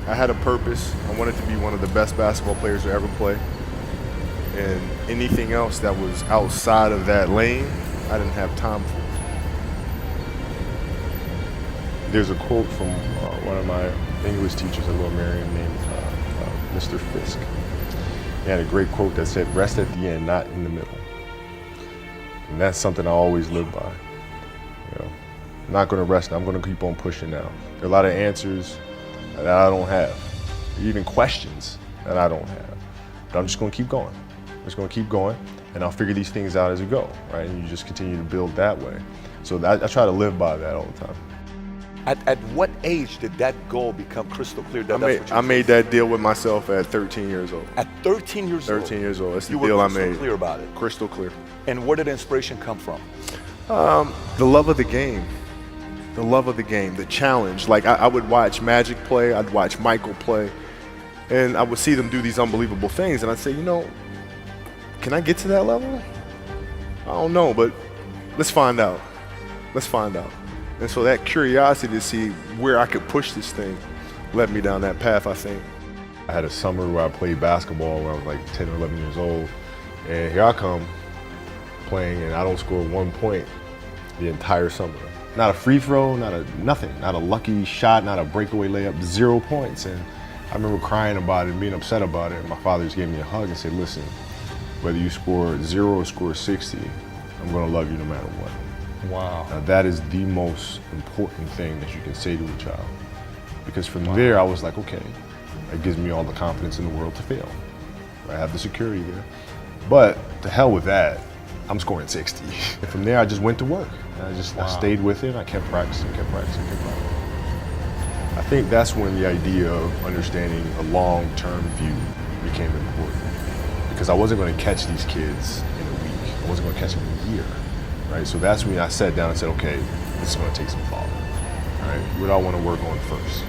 I had a purpose. I wanted to be one of the best basketball players to ever play. And anything else that was outside of that lane, I didn't have time for. There's a quote from one of my English teachers at Lower Merion named Mr. Fisk. He had a great quote that said, "Rest at the end, not in the middle." And that's something I always live by. I'm not going to rest. I'm going to keep on pushing now. There are a lot of answers that I don't have, even questions that I don't have. But I'm just going to keep going. I'm just going to keep going, and I'll figure these things out as we go, right? And you just continue to build that way. So I try to live by that all the time. At what age did that goal become crystal clear? I made that deal with myself at 13 years old. At 13 years old? 13 years old. That's the you deal were I made. crystal clear about it? Crystal clear. And where did inspiration come from? The love of the game. The love of the game, the challenge. Like I would watch Magic play, I'd watch Michael play, and I would see them do these unbelievable things, and I'd say, can I get to that level? I don't know, but let's find out. Let's find out. And so that curiosity to see where I could push this thing led me down that path, I think. I had a summer where I played basketball when I was like 10 or 11 years old, and here I come playing, and I don't score 1 point the entire summer. Not a free throw, nothing, not a lucky shot, not a breakaway layup, 0 points. And I remember crying about it and being upset about it. And my father just gave me a hug and said, "Listen, whether you score 0 or score 60, I'm gonna love you no matter what." Wow. Now that is the most important thing that you can say to a child. Because from there, I was like, okay, that gives me all the confidence in the world to fail. I have the security there. But to hell with that, I'm scoring 60. And from there, I just went to work. And I stayed with it. I kept practicing, kept practicing, kept practicing. I think that's when the idea of understanding a long-term view became important. Because I wasn't going to catch these kids in a week. I wasn't going to catch them in a year, right? So that's when I sat down and said, okay, this is going to take some thought. All right, what do I want to work on first?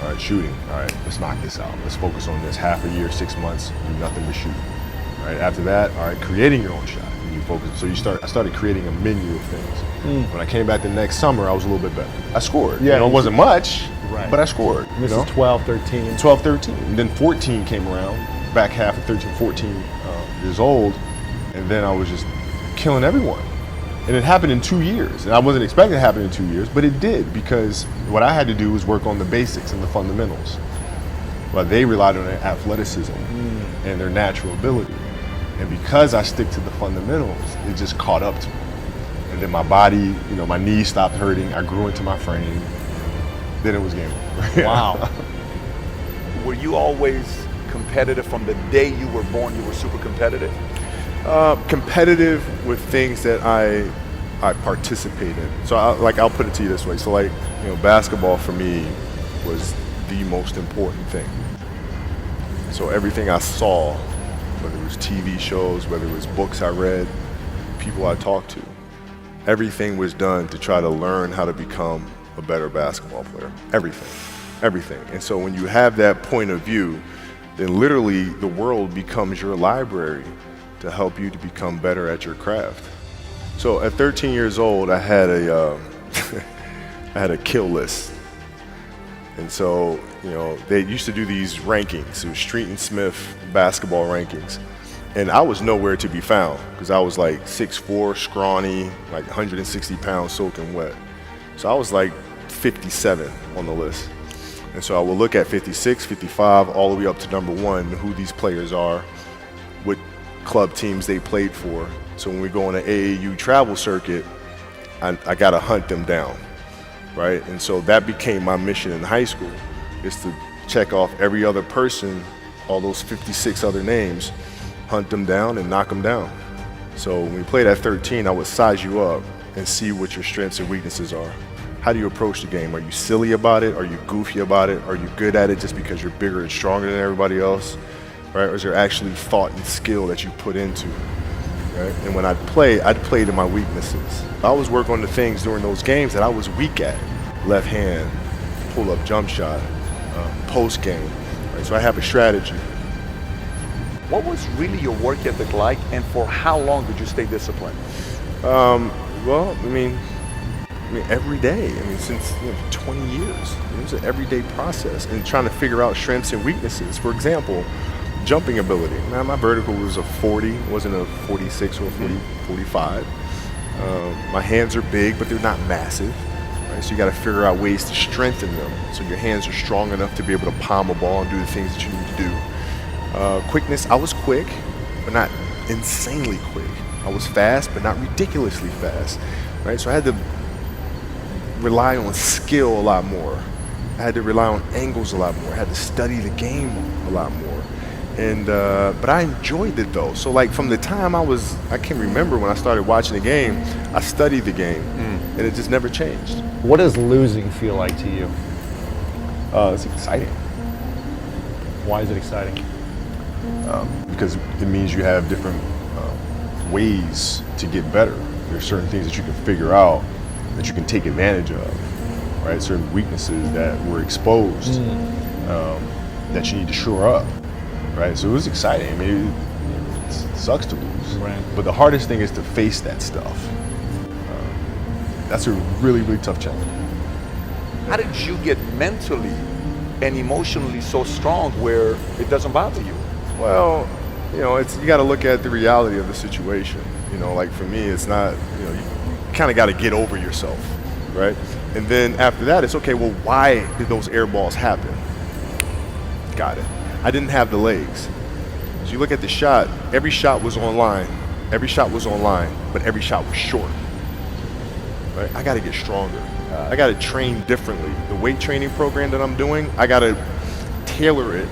All right, shooting. All right, let's knock this out. Let's focus on this. Half a year, 6 months, do nothing but shoot. All right, after that, all right, creating your own shot. You focus. So I started creating a menu of things. When I came back the next summer, I was a little bit better. I scored. Yeah, it wasn't much, right, but I scored. This is 12, 13. 12, 13. And then 14 came around, back half of 13, 14 years old, and then I was just killing everyone. And it happened in 2 years. And I wasn't expecting it to happen in 2 years, but it did, because what I had to do was work on the basics and the fundamentals. Well, they relied on their athleticism and their natural ability. And because I stick to the fundamentals, it just caught up to me. And then my body, my knees stopped hurting. I grew into my frame. Then it was game over. Wow. Were you always competitive from the day you were born? You were super competitive? Competitive with things that I participate in. So I'll put it to you this way. So basketball for me was the most important thing. So everything I saw, whether it was TV shows, whether it was books I read, people I talked to, everything was done to try to learn how to become a better basketball player. Everything. And so when you have that point of view, then literally the world becomes your library to help you to become better at your craft. So at 13 years old, I had a I had a kill list. And so, they used to do these rankings. It was Street and Smith basketball rankings. And I was nowhere to be found because I was like 6'4", scrawny, like 160 pounds soaking wet. So I was like 57 on the list. And so I would look at 56, 55, all the way up to number 1, who these players are, what club teams they played for. So when we go on an AAU travel circuit, I got to hunt them down, right? And so that became my mission in high school, is to check off every other person, all those 56 other names, hunt them down and knock them down. So when we played at 13, I would size you up and see what your strengths and weaknesses are. How do you approach the game? Are you silly about it? Are you goofy about it? Are you good at it just because you're bigger and stronger than everybody else? Right? Or is there actually thought and skill that you put into? Right? And when I'd play to my weaknesses. I always work on the things during those games that I was weak at. Left hand, pull-up jump shot, post game. Right? So I have a strategy. What was really your work ethic like, and for how long did you stay disciplined? Well, I mean, every day. I mean, since 20 years. It was an everyday process and trying to figure out strengths and weaknesses. For example, jumping ability. Now, my vertical was a 40, it wasn't a 46 or a 45. My hands are big, but they're not massive. Right? So you got to figure out ways to strengthen them so your hands are strong enough to be able to palm a ball and do the things that you need to do. Quickness, I was quick, but not insanely quick. I was fast, but not ridiculously fast. Right? So I had to rely on skill a lot more. I had to rely on angles a lot more. I had to study the game a lot more. And but I enjoyed it though. So like from the time I can remember when I started watching the game, I studied the game, and it just never changed. What does losing feel like to you? It's exciting Why is it exciting? because it means you have different ways to get better. There's certain things that you can figure out that you can take advantage of, right? Certain weaknesses that were exposed that you need to shore up, right? So it was exciting. I mean, it sucks to lose, Right. but the hardest thing is to face that stuff. That's a really, really tough challenge. How did you get mentally and emotionally so strong where it doesn't bother you? Well, you got to look at the reality of the situation. Like for me, it's not, you kind of got to get over yourself, right? And then after that, it's okay, well, why did those air balls happen? Got it. I didn't have the legs. So you look at the shot, every shot was on line. Every shot was on line, but every shot was short. Right? I got to get stronger. I got to train differently. The weight training program that I'm doing, I got to tailor it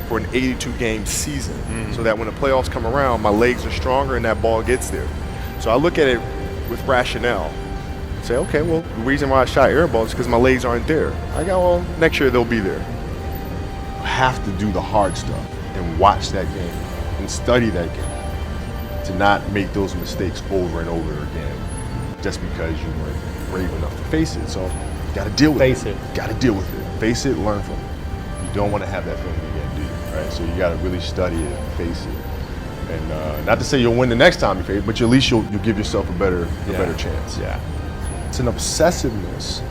for an 82-game season so that when the playoffs come around, my legs are stronger and that ball gets there. So I look at it with rationale. Say, okay, well, the reason why I shot air balls is because my legs aren't there. I go, well, next year they'll be there. You have to do the hard stuff and watch that game and study that game to not make those mistakes over and over again just because you weren't brave enough to face it. So you got to deal with Face it. Got to deal with it. Face it, learn from it. You don't want to have that feeling again, do you? Right? So you got to really study it, face it. And not to say you'll win the next time you face it, but at least you'll give yourself a better chance. Yeah. It's an obsessiveness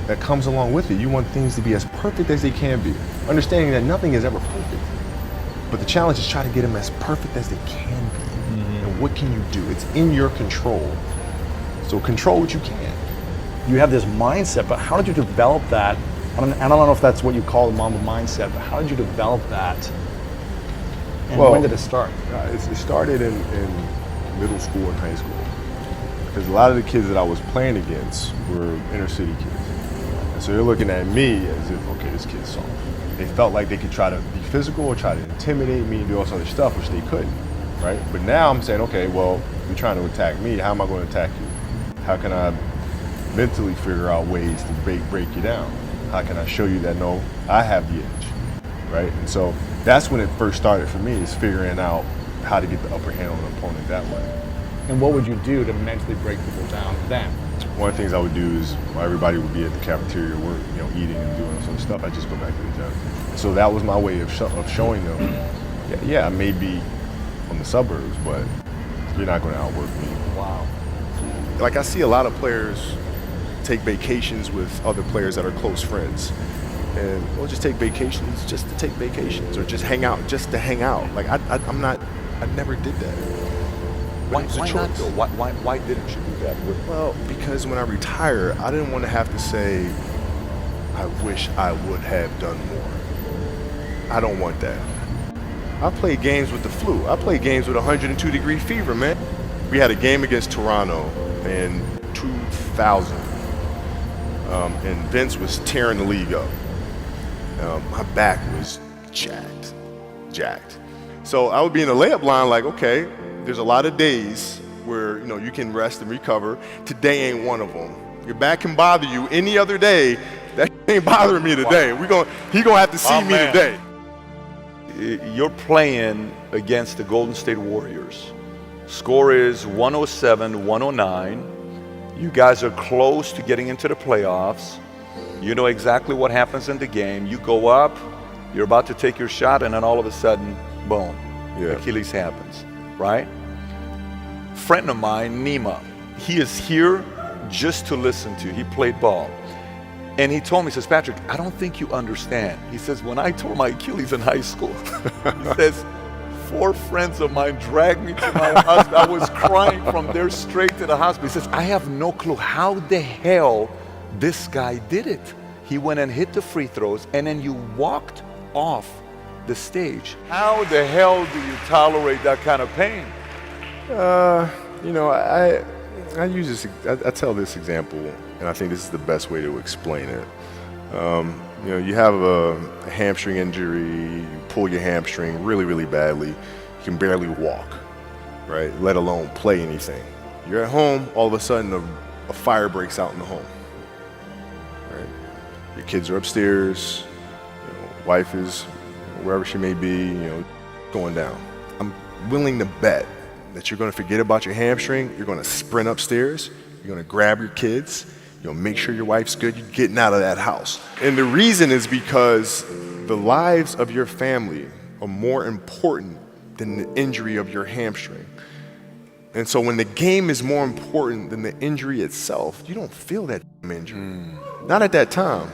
that comes along with it. You want things to be as perfect as they can be, understanding that nothing is ever perfect. But the challenge is try to get them as perfect as they can be. And what can you do? It's in your control. So control what you can. You have this mindset, but how did you develop that? I don't know if that's what you call the Mamba mindset, but how did you develop that? And Well, when did it start? It started in middle school and high school. Because a lot of the kids that I was playing against were inner city kids. And so they're looking at me as if, okay, this kid's soft. They felt like they could try to be physical or try to intimidate me and do all this other stuff, which they couldn't, right? But now I'm saying, okay, well, you're trying to attack me, how am I going to attack you? How can I mentally figure out ways to break you down? How can I show you that, no, I have the edge, right? And so that's when it first started for me, is figuring out how to get the upper hand on an opponent that way. And what would you do to mentally break people down then? One of the things I would do is, while everybody would be at the cafeteria work, eating and doing some stuff, I just go back to the gym. So that was my way of showing them, yeah, I may be from the suburbs, but you're not going to outwork me. Wow. Like I see a lot of players take vacations with other players that are close friends. And we'll just take vacations just to take vacations, or just hang out just to hang out. Like I never did that. Why not though? Why didn't you do that? Well, because when I retire, I didn't want to have to say, I wish I would have done more. I don't want that. I played games with the flu. I played games with 102-degree fever, man. We had a game against Toronto in 2000, and Vince was tearing the league up. My back was jacked. So I would be in the layup line like, okay, there's a lot of days where you can rest and recover. Today ain't one of them. Your back can bother you any other day. That ain't bothering me today. He gonna have to see me today. You're playing against the Golden State Warriors. Score is 107-109. You guys are close to getting into the playoffs. You know exactly what happens in the game. You go up, you're about to take your shot, and then all of a sudden, boom, Achilles happens, right? Friend of mine, Nima, he is here just to listen to. He played ball. And he told me, he says, Patrick, I don't think you understand. He says, when I tore my Achilles in high school, he says, 4 friends of mine dragged me to my hospital. I was crying from there straight to the hospital. He says, I have no clue how the hell this guy did it. He went and hit the free throws, and then you walked off the stage. How the hell do you tolerate that kind of pain? You know, I use this. I tell this example, and I think this is the best way to explain it. You know, you have a hamstring injury, you pull your hamstring really, really badly, you can barely walk, right? Let alone play anything. You're at home, all of a sudden a fire breaks out in the home, right? Your kids are upstairs, you know, wife is wherever she may be, you know, going down. I'm willing to bet that you're going to forget about your hamstring, you're going to sprint upstairs, you're going to grab your kids, you'll make sure your wife's good, you're getting out of that house. And the reason is because the lives of your family are more important than the injury of your hamstring. And so when the game is more important than the injury itself, you don't feel that injury. Not at that time.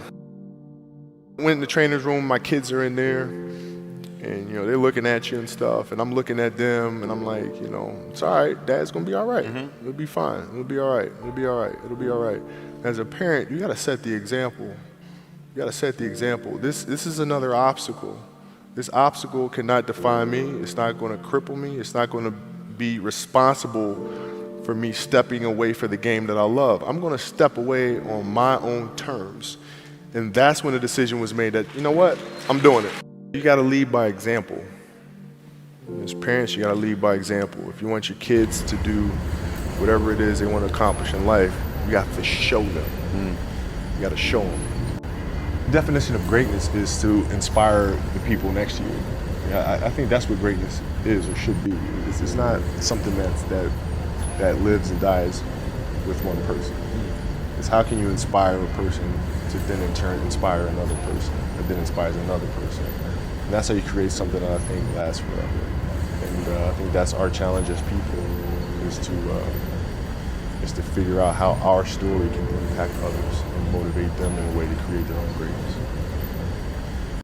Went in the trainer's room, my kids are in there, and you know, they're looking at you and stuff, and I'm looking at them, and I'm like, you know, it's all right, Dad's gonna be all right. It'll be fine, it'll be all right, it'll be all right, it'll be all right. As a parent, you gotta set the example. You gotta set the example. This is another obstacle. This obstacle cannot define me, it's not gonna cripple me, it's not gonna be responsible for me stepping away for the game that I love. I'm gonna step away on my own terms. And that's when the decision was made that, you know what, I'm doing it. You gotta lead by example. As parents, you gotta lead by example. If you want your kids to do whatever it is they want to accomplish in life, you have to show them. You gotta show them. The definition of greatness is to inspire the people next to you. Yeah, I think that's what greatness is or should be. It's not something that lives and dies with one person. It's how can you inspire a person to then in turn inspire another person, that then inspires another person. And that's how you create something that I think lasts forever. And I think that's our challenge as people, is to figure out how our story can impact others and motivate them in a way to create their own greatness.